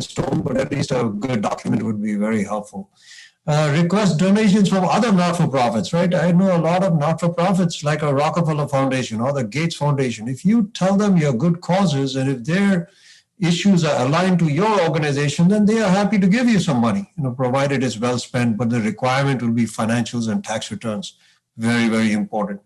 stone, but at least a good document would be very helpful. Request donations from other not-for-profits, right? I know a lot of not-for-profits like a Rockefeller Foundation or the Gates Foundation. If you tell them your good causes and if their issues are aligned to your organization, then they are happy to give you some money, provided it's well spent, but the requirement will be financials and tax returns. Very, very important.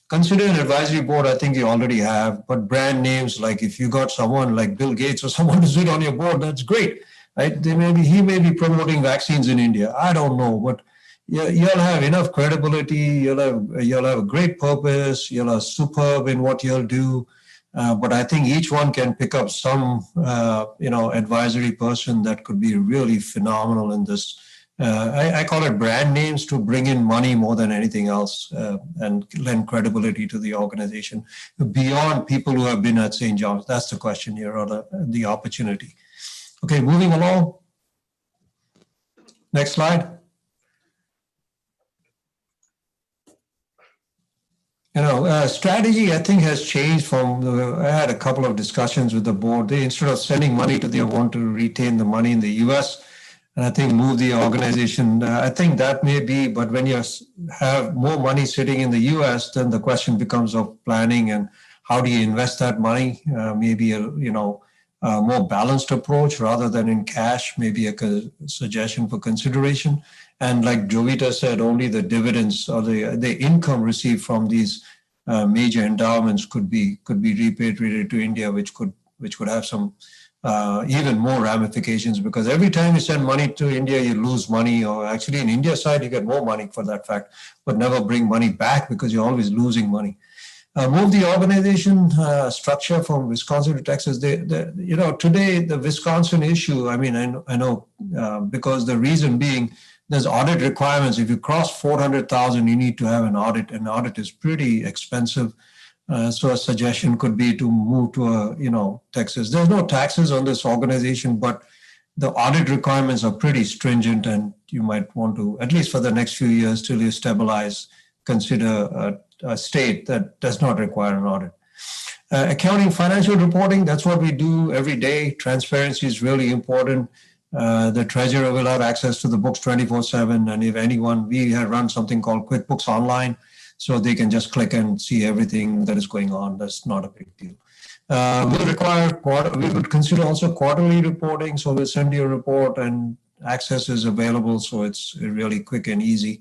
Consider an advisory board. I think you already have, but brand names, like if you got someone like Bill Gates or someone to sit on your board, that's great, right? He may be promoting vaccines in India. I don't know, but you'll have enough credibility. You'll have a great purpose. You'll have superb in what you'll do. But I think each one can pick up some, advisory person that could be really phenomenal in this. I call it brand names to bring in money more than anything else and lend credibility to the organization beyond people who have been at St. John's. That's the question here, or the opportunity. Okay, moving along. Next slide. Strategy, I think, has changed from, I had a couple of discussions with the board. They, instead of sending money to them, want to retain the money in the US and I think move the organization. I think that may be, but when you have more money sitting in the US, then the question becomes of planning and how do you invest that money? Maybe a more balanced approach rather than in cash, maybe a suggestion for consideration. And like Jovita said, only the dividends or the income received from these major endowments could be repatriated to India, which could have some even more ramifications, because every time you send money to India, you lose money, or actually in India side, you get more money for that fact, but never bring money back because you're always losing money. Move the organization structure from Wisconsin to Texas. Today the Wisconsin issue, I know because the reason being there's audit requirements. If you cross 400,000, you need to have an audit, and audit is pretty expensive. So a suggestion could be to move to Texas. There's no taxes on this organization, but the audit requirements are pretty stringent, and you might want to, at least for the next few years till you stabilize, consider a state that does not require an audit. Accounting, financial reporting, that's what we do every day. Transparency is really important. The treasurer will have access to the books 24/7, and if anyone, we have run something called QuickBooks Online, so they can just click and see everything that is going on. That's not a big deal. We would consider also quarterly reporting, so we'll send you a report and access is available, so it's really quick and easy.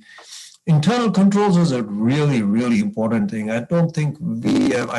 Internal controls is a really, really important thing. I don't think we have,